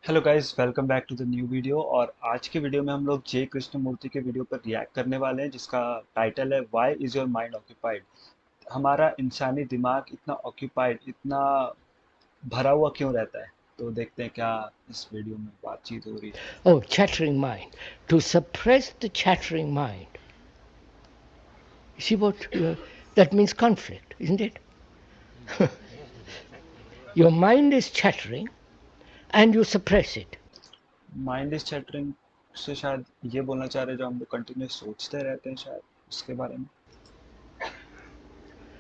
Hello guys, welcome back to the new video. और आज के वीडियो में हम लोग जे कृष्ण मूर्ति के वीडियो पर रिएक्ट करने वाले हैं, जिसका टाइटल है why is your mind occupied. हमारा इंसानी दिमाग इतना ऑक्यूपाइड, इतना भरा हुआ क्यों रहता है? तो देखते हैं क्या इस वीडियो में बातचीत हो रही है। Oh, chattering mind. To suppress the chattering mind. You see what? That means conflict, isn't it? Your mind is chattering and you suppress it. Mind is chattering से शायद ये बोलना चाह रहे हैं, जो हम लोग कंटिन्यूस सोचते रहते हैं, शायद उसके बारे में।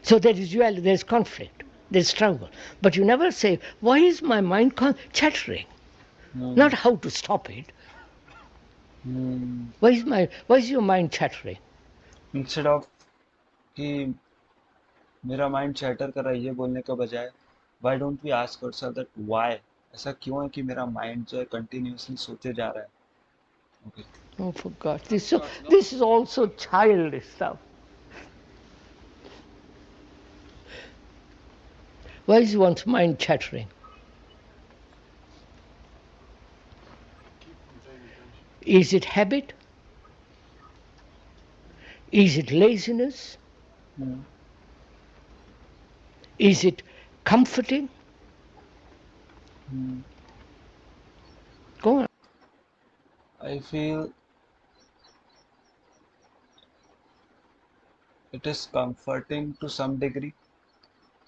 So there's conflict, there's struggle. But you never say, why is my mind chattering? Not how to stop it. Why is your mind chattering? Instead of कि मेरा माइंड चैटर कर रहा है ये बोलने के बजाय, why don't we ask ourselves that why, ऐसा क्यों है कि मेरा माइंड जो है कंटिन्यूअसली सोचे जा रहा है। Okay. Oh, for God. This is also childish stuff. Why is one's mind chattering? Is it habit? Is it laziness? Is it comforting? Go on. I feel it is comforting to some degree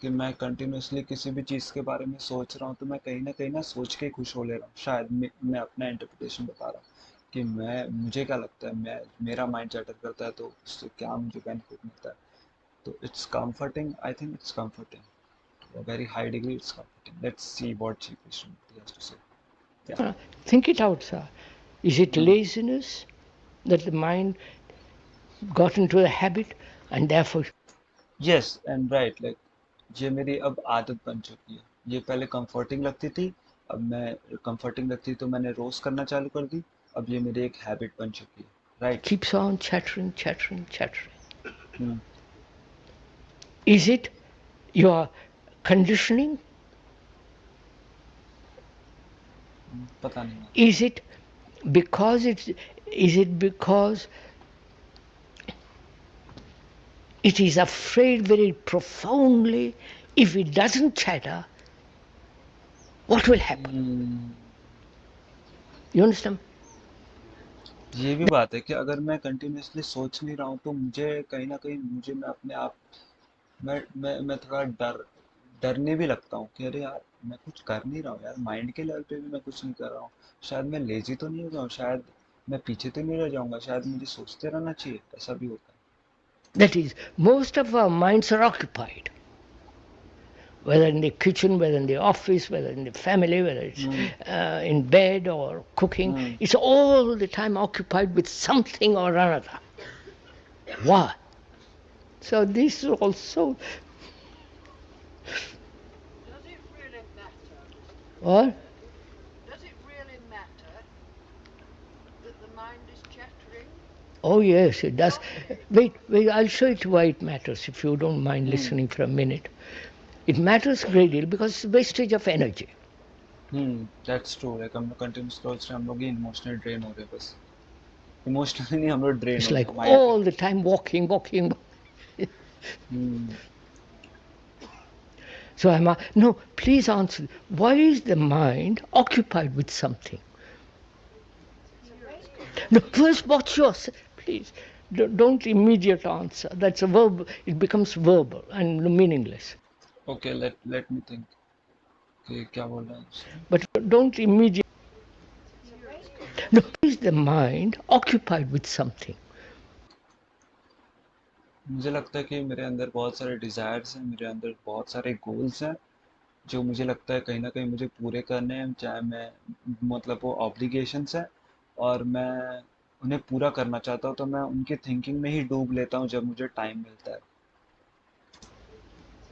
कि मैं continuously किसी भी चीज़ के बारे में सोच रहा हूँ, तो मैं कहीं ना सोच के ही खुश हो ले रहा हूँ। शायद मैं अपना इंटरप्रिटेशन बता रहा हूँ कि मुझे क्या लगता है, मेरा माइंड चैटर करता है तो उससे क्या मुझे बेनिफिट मिलता है। तो it's comforting, I think it's comforting to a very high degree. It's comforting. Let's see what G. Krishnamurti has to say. Yeah. Think it out, sir. Is it laziness that the mind got into a habit and therefore. Yes and right. Like ये मेरी अब आदत बन चुकी है। ये पहले comforting लगती थी, अब मैं कंफर्टिंग लगती तो मैंने रोज करना चालू कर दी। अब ये मेरी एक हैबिट बन चुकी है। Right. Keeps on chattering, chattering, chattering. Hmm. Is it your conditioning? पता नहीं। Is it because it's. Is it because it is afraid very profoundly if it doesn't chatter, what will happen? You understand? ये भी बात है कि अगर मैं continuously सोच नहीं रहा हूँ तो मुझे कहीं ना कहीं मुझे मैं अपने आप मैं थोड़ा डरने भी लगता हूँ कि अरे यार, मैं कुछ कर नहीं रहा हूँ यार, माइंड के लेवल पे भी मैं कुछ नहीं कर रहा हूँ। शायद मैं लेजी तो नहीं हो जाऊँ, शायद मैं पीछे तो नहीं रह जाऊंगा, शायद मुझे सोचते रहना चाहिए। ऐसा भी होता That is, most of our minds are occupied. Whether in the kitchen, whether in the office, whether in the family, whether it's in bed or cooking, है। it's all the time occupied with something or another. Why? So this is also. Does it really matter? What? Does it really matter that the mind is chattering? Oh yes, it does. Wait, I'll show you why it matters if you don't mind listening for a minute. It matters a great deal because it's wastage of energy. That's true. Like हम लोग continuous सोच रहे हैं, हम लोग ही emotionally drain हो रहे हैं बस। इमोशनली नहीं, हम लोग ड्रेन It's हो रहे like हैं माइंड पे। all the time walking, walking. Hmm. So no, please answer. Why is the mind occupied with something? No, first what's yours? Please, don't immediate answer. That's a verb. It becomes verbal and meaningless. Okay, let me think कि क्या बोल रहा है उसने। But don't immediate. No, is the mind occupied with something? मुझे लगता है कि मेरे अंदर बहुत सारे डिज़ायर्स हैं, मेरे अंदर बहुत सारे गोल्स हैं, जो मुझे लगता है कहीं न कहीं मुझे पूरे करने हैं, चाहे मैं मतलब वो ऑब्लिगेशंस हैं, और मैं उन्हें पूरा करना चाहता हूँ, तो मैं उनकी थिंकिंग में ही डूब लेता हूँ जब मुझे टाइम मिलता है।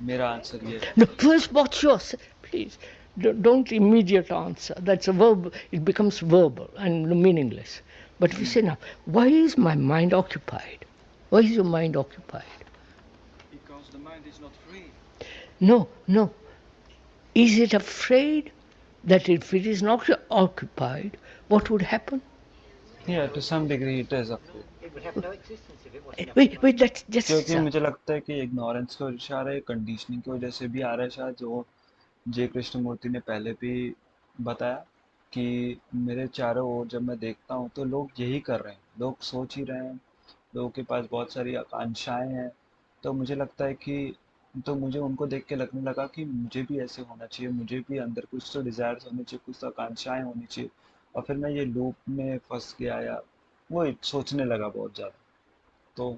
मेरा आंसर ये है। No, first what's yours? Please, don't immediate answer. That's a verb. It becomes verbal and meaningless. But if you say now, why is my mind occupied? Why is your mind occupied? Because the mind is not free. No, no. Is it afraid that if it is not occupied, what would happen? Yeah, to some degree it is afraid. It would have no existence if it wasn't Wait, occupied. that's just क्योंकि मुझे लगता है कि ignorance की वजह से आ रहा है, कंडीशनिंग की वजह से भी आ रहा है शायद, जो जे कृष्णमूर्ति ने पहले भी बताया कि मेरे चारों ओर जब मैं देखता हूँ तो लोग यही कर रहे हैं, लोग सोच ही रहे हैं, लोगों के पास बहुत सारी आकांक्षाएं हैं। तो मुझे लगता है कि तो मुझे उनको देख के लगने लगा कि मुझे भी ऐसे होना चाहिए, मुझे भी अंदर कुछ तो डिज़ायर्स होने चाहिए, कुछ तो आकांक्षाएं होनी चाहिए। और फिर मैं ये लूप में फंस गया, या वो सोचने लगा बहुत ज़्यादा। तो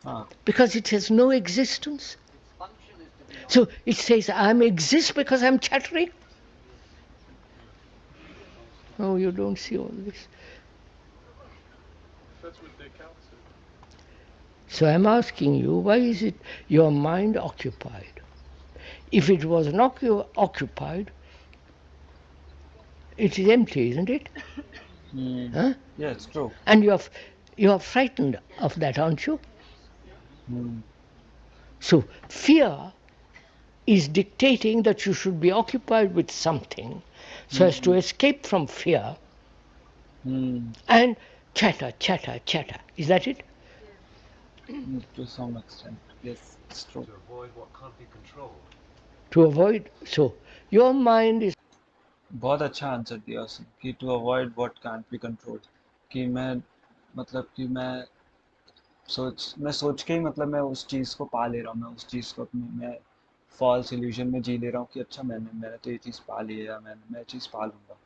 हाँ। because it has no existence. So it says, I'm exist because I'm chattering. Oh, you don't see all this. So I'm asking you, why is it your mind occupied? If it was not occupied, it is empty, isn't it? Huh? Yeah, it's true. And you are frightened of that, aren't you? So fear is dictating that you should be occupied with something so as to escape from fear and chatter, chatter, chatter. Is that it? To some extent, yes, it's true. To avoid what can't be controlled. To avoid. So your mind is. बहुत अच्छा answer दिया उसने कि to avoid what can't be controlled. कि मैं मतलब कि मैं सोच के ही मतलब मैं उस चीज़ को पा ले रहा हूँ, मैं उस चीज़ को अपनी मैं फॉल्स इल्यूजन में जी ले रहा हूँ कि अच्छा मैंने मैंने तो ये चीज़ पा ली है, या मैं चीज़ पा लूँगा।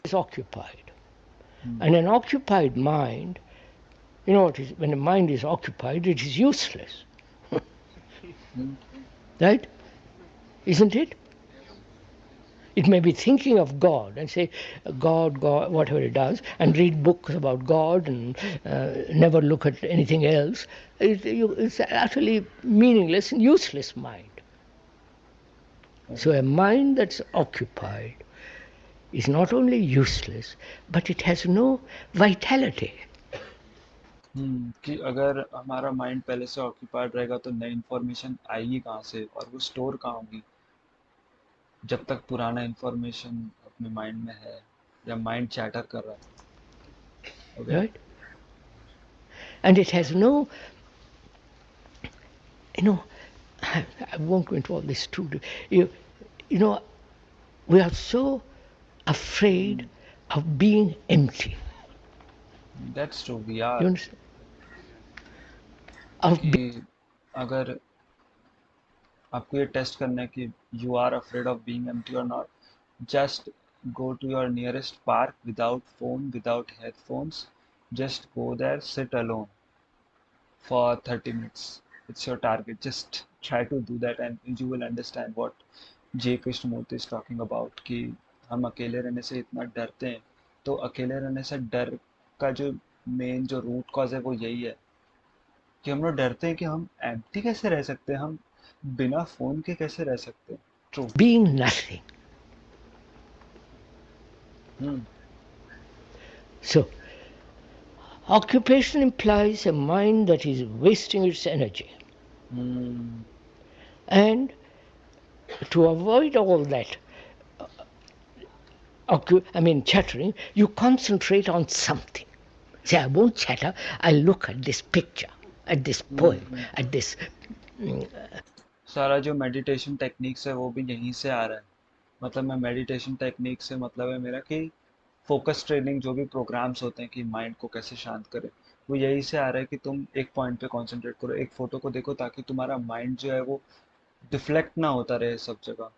Is occupied. And an occupied mind, you know what is, when the mind is occupied, it is useless. Right? Isn't it? It may be thinking of God and say, God, God, whatever it does, and read books about God and never look at anything else. It's utterly meaningless and useless mind. So a mind that's occupied is not only useless, but it has no vitality. कि अगर हमारा mind पहले से occupied रहेगा तो नई information आएगी कहाँ से, और वो स्टोर कहाँ होगी जब तक पुराना इंफॉर्मेशन अपने माइंड में है, या माइंड चैटर कर रहा है। okay? Right? And it has no, I won't go into all this too. You, you know, we are so afraid of being empty. That's true, we You are। understand? Of कि अगर आपको ये test करना है कि you are afraid of being empty और not, just go to your nearest park without phone, without headphones, just go there, sit alone for 30 minutes. It's your target. Just try to do that and you will understand what J Krishnamurti is talking about, कि हम अकेले रहने से इतना डरते हैं। तो अकेले रहने से डर का जो मेन जो रूट कॉज है वो यही है कि हम लोग डरते हैं कि हम एम्प्टी कैसे रह सकते हैं, हम बिना फोन के कैसे रह सकते हैं। True. being nothing. So, occupation implies a mind that is wasting its energy. And to avoid all that, chattering, you concentrate on something. Say, I won't chatter, I'll look at this picture, at this poem, at this. सारा जो meditation techniques है वो भी यहीं से आ रहा है। मतलब मैं मेडिटेशन टेक्निक से मतलब है मेरा कि फोकस ट्रेनिंग, जो भी प्रोग्राम्स होते हैं कि माइंड को कैसे शांत करें, वो यही से आ रहा है कि तुम एक पॉइंट पे कंसंट्रेट करो, एक फोटो को देखो, ताकि तुम्हारा माइंड जो है वो डिफ्लेक्ट ना होता रहे सब जगह।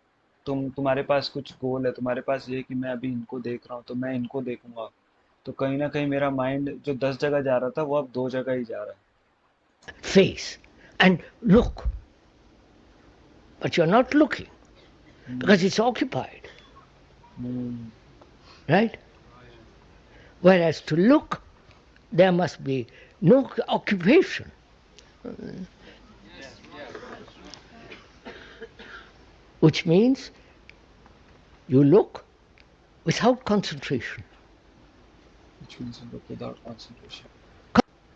तुम्हारे पास कुछ गोल है, तुम्हारे पास ये कि मैं अभी इनको देख रहा हूँ तो मैं इनको देखूंगा, तो कहीं ना कहीं मेरा माइंड जो 10 जगह जा रहा था वो अब 2 जगह ही जा रहा है। Face and look, but you're not looking because it's occupied, right? Whereas to look, there must be no occupation. Which means you look without concentration. Which means you look without concentration.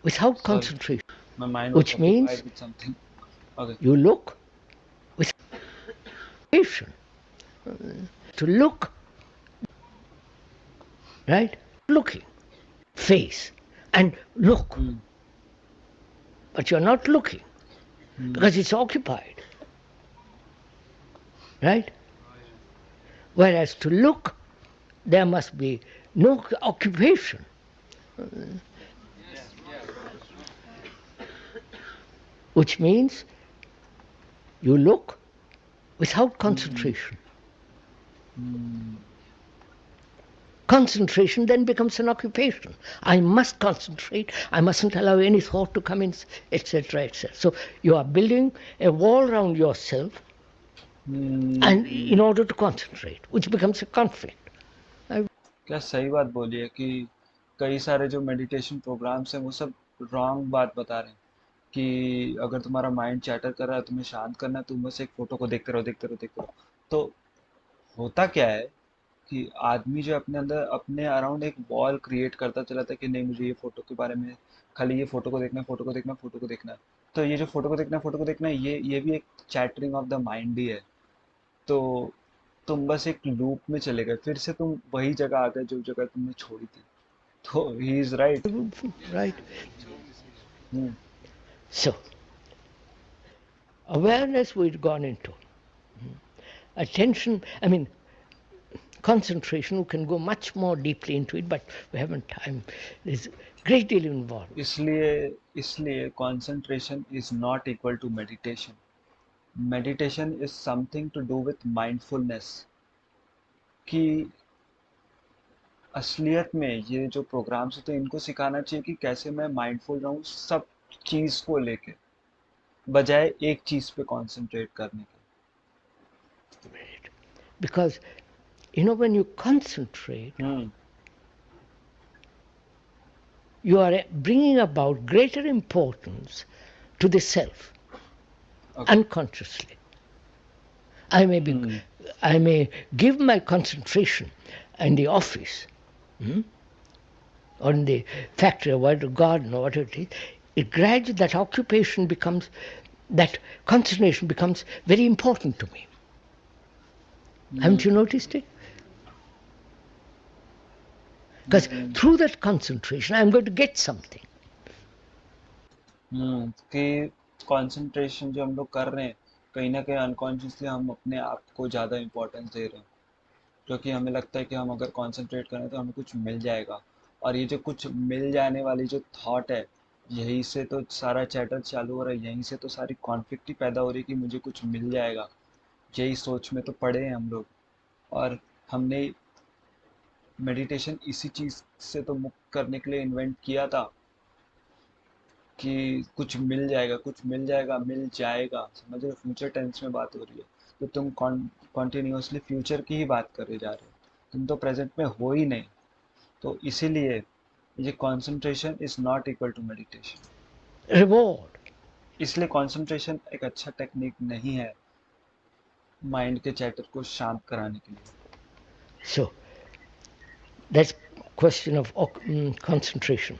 Without Sorry, concentration. my mind was Which means occupied with something. Okay. you look with concentration. To look right? Looking, face, and look, hmm but you're not looking hmm because it's occupied, right? Whereas to look, there must be no occupation, which means you look without hmm concentration. Hmm Concentration then becomes an occupation. I must concentrate. I mustn't allow any thought to come in, etc., etc. So you are building a wall around yourself, and in hmm. order to concentrate, which becomes a conflict. क्या सही बात बोली है कि कई सारे जो meditation programmes हैं वो सब रॉन्ग बात बता रहे हैं कि अगर तुम्हारा माइंड चैटर कर रहा है तुम्हें शांत करना है तुम बस एक फोटो को देखते रहो देखते रहो देखते रहो। तो होता क्या है कि आदमी जो अपने अंदर अपने अराउंड एक वॉल क्रिएट करता चला था कि नहीं मुझे ये फोटो के बारे में खाली ये फोटो को देखना है फोटो को देखना है फोटो को देखना है। तो ये जो फोटो को देखना है फोटो को देखना है ये भी एक चैटरिंग ऑफ द माइंड ही है। तो तुम बस एक लूप में चले गए फिर से तुम वही जगह आ गए जो जगह तुमने छोड़ी थी। तो he is right. Right? Hmm So, awareness we've gone into. Attention, I mean, concentration, we can go much more deeply into it, but we haven't time. There's a great deal involved. इसलिए इसलिए concentration is not equal to meditation. Meditation is something to do with mindfulness कि असलियत में ये जो programmes होते हैं इनको सिखाना चाहिए कि कैसे मैं माइंडफुल रहूं सब चीज को लेके बजाय एक चीज पे कंसंट्रेट करने के। Because, when you concentrate, hmm you are bringing about greater importance to the self, okay unconsciously. I may be, hmm I may give my concentration in the office, or in the factory, or whatever, garden, or whatever it is. It gradually, that occupation becomes, that concentration becomes very important to me. Haven't you hmm noticed it? Because hmm through that concentration, I'm going to get something. कि concentration जो हम लोग कर रहे हैं कहीं ना कहीं अनकॉन्शियसली हम अपने आप को ज़्यादा इम्पोर्टेंस दे रहे हैं क्योंकि हमें लगता है कि हम अगर कंसंट्रेट करें तो हमें कुछ मिल जाएगा। और ये जो कुछ मिल जाने वाली जो थॉट है यहीं से तो सारा चैटर चालू हो रहा है यहीं से तो सारी कॉन्फ्लिक्ट ही पैदा हो रही है कि मुझे कुछ मिल जाएगा। यही सोच में तो पड़े हैं हम लोग। और हमने मेडिटेशन इसी चीज़ से तो मुक्त करने के लिए इन्वेंट किया था कि कुछ मिल जाएगा कुछ मिल जाएगा मिल जाएगा समझ रहे हो फ्यूचर टेंस में बात हो रही है। तो तुम कॉन्टिन्यूसली फ्यूचर की ही बात करे जा रहे हो तुम तो प्रेजेंट में हो ही नहीं। तो इसीलिए ये concentration is not equal to meditation. Reward. इसलिए कंसंट्रेशन एक अच्छा टेक्निक नहीं है माइंड के चैटर को शांत कराने के लिए। So, that's question of concentration.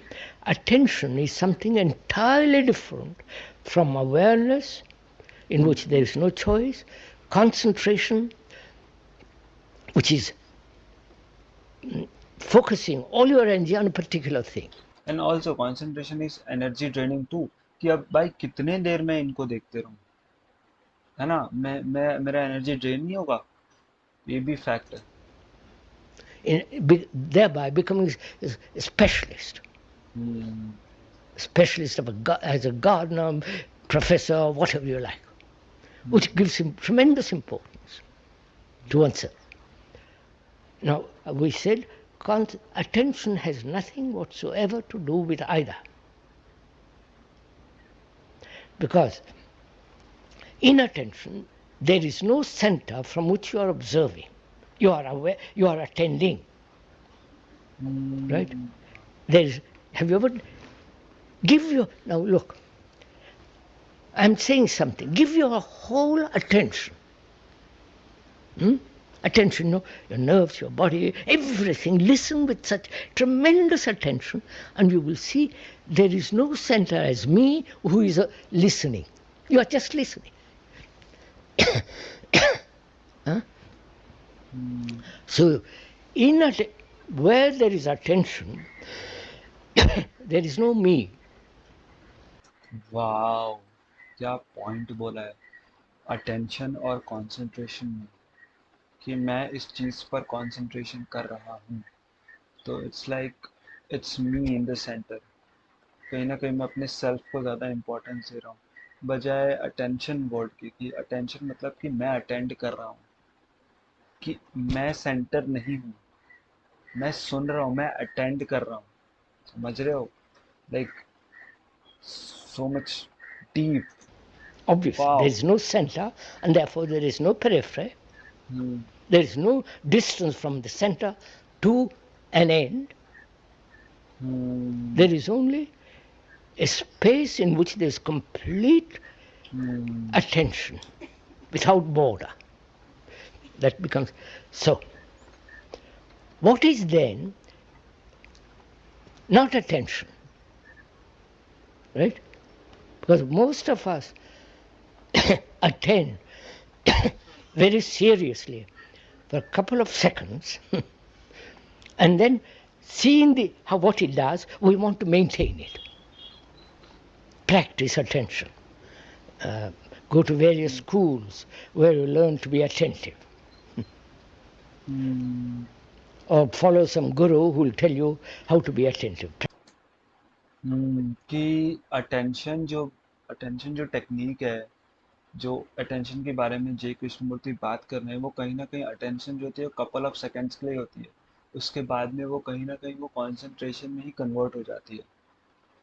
Attention is something entirely different from awareness, in which there is no choice, concentration, which is focusing all your energy on a particular thing. And also concentration is energy draining too कि अब भाई कितने देर में इनको देखते रहूं है ना। मैं मेरा एनर्जी ड्रेन नहीं होगा ये भी फैक्ट है। Thereby becoming a specialist, hmm specialist as a gardener, professor, whatever you like, which hmm gives him tremendous importance to oneself. Now, we said attention has nothing whatsoever to do with either. Because in attention, there is no center from which you are observing. You are aware, you are attending, right? Hmm There is, have you ever, now look, I'm saying something, give your whole attention. Attention, your nerves, your body, everything. Listen with such tremendous attention, and you will see there is no center as me who is listening. You are just listening. Huh? Hmm So, in Where there is attention, there is no me. Wow, क्या point बोला है attention और concentration में, कि मैं इस चीज़ पर concentration कर रहा हूँ, तो it's like it's me in the centre. कहीं ना कहीं मैं अपने सेल्फ को ज़्यादा इम्पोर्टेंस दे रहा हूँ बजाय अटेंशन वर्ड की, कि अटेंशन मतलब कि मैं अटेंड कर रहा हूँ, कि मैं सेंटर नहीं हूँ, मैं सुन रहा हूँ, मैं अटेंड कर रहा हूँ। समझ रहे हो? Like so much deep. Obviously, there wow. is no center, and therefore there is no periphery. Hmm. There is no distance from the center to an end. Hmm. There is only a space in which there is complete hmm. attention without border. That becomes so. What is then not attention, right? Because most of us attend very seriously for a couple of seconds and then seeing what it does, we want to maintain it. Practice attention. Uh, Go to various schools where you learn to be attentive. Hmm. Or follow some guru who will tell you how to be attentive. कि attention जो technique है, जो attention के बारे में जय कृष्णमूर्ति बात कर रहे हैं, वो कहीं ना कहीं अटेंशन जो होती है कपल ऑफ सेकंड्स के लिए होती है। उसके बाद में वो कहीं ना कहीं वो कंसंट्रेशन में ही कन्वर्ट हो जाती है।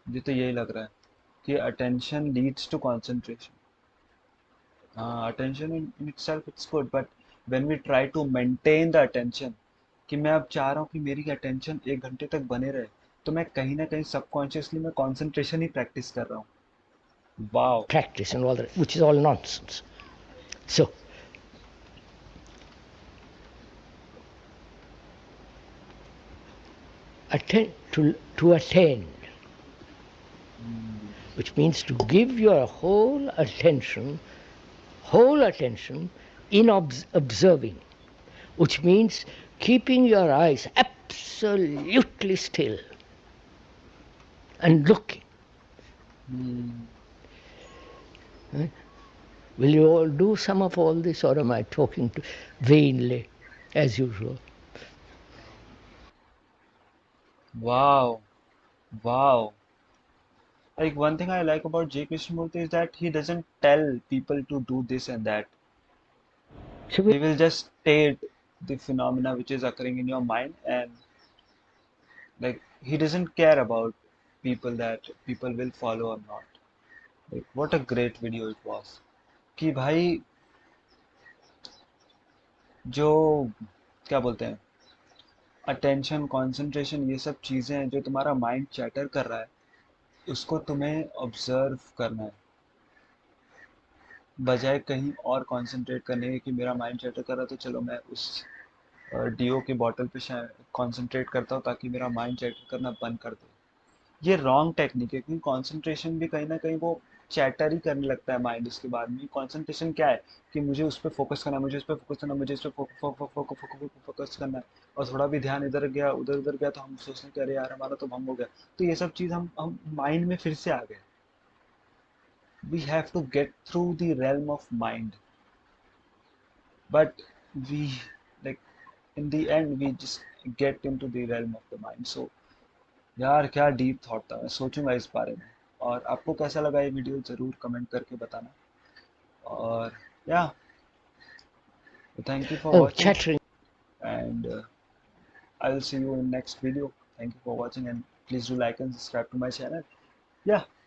मुझे तो यही लग रहा है कि attention leads to concentration. Attention in itself it's good, but when we try to maintain the attention, कि मैं अब चाह रहा हूँ कि मेरी अटेंशन 1 घंटे तक बने रहे, तो मैं कहीं ना कहीं सबकॉन्शियसली मैं कंसंट्रेशन ही प्रैक्टिस कर रहा हूँ। Wow. Practice and all that, which is all nonsense. So, to attend, which means to give your whole attention in observing, which means keeping your eyes absolutely still and looking. Hmm. Will you all do some of all this, or am I talking vainly, as usual? Wow, wow. Like one thing I like about J. Krishnamurti is that he doesn't tell people to do this and that. So He will just state the phenomena which is occurring in your mind, and like he doesn't care about people that people will follow or not. Like what a great video it was. कि भाई जो क्या बोलते हैं, attention concentration ये सब चीज़ें हैं जो तुम्हारा माइंड चैटर कर रहा है, उसको तुम्हें ऑब्जर्व करना है बजाय कहीं और कंसंट्रेट करने के, कि मेरा माइंड चैटर कर रहा है तो चलो मैं उस डीओ की बॉटल पे शायद कंसंट्रेट करता हूँ ताकि मेरा माइंड चैटर करना बंद कर दे। ये रॉन्ग टेक्निक है, क्योंकि कंसंट्रेशन भी कहीं ना कहीं वो चैटर ही करने लगता है माइंड। उसके बाद में कंसंट्रेशन क्या है, कि मुझे उस पर फोकस करना है, मुझे उस पर फोकस करना है, मुझे उस पर फोकस करना है, और थोड़ा भी ध्यान इधर गया उधर उधर गया तो हम सोचते हैं कि अरे यार हमारा तो भंग हो गया। तो ये सब चीज़ हम माइंड में फिर से आ गए। We have to get through the realm of mind, but we, like, in the end we just get into the realm of the mind. So यार क्या डीप थॉट था, मैं सोचूंगा इस बारे में। और आपको कैसा लगा ये वीडियो ज़रूर कमेंट करके बताना। और या, thank you for Oh, watching, chattering. And I will see you in next video. Thank you for watching, and please do like and subscribe to my channel. या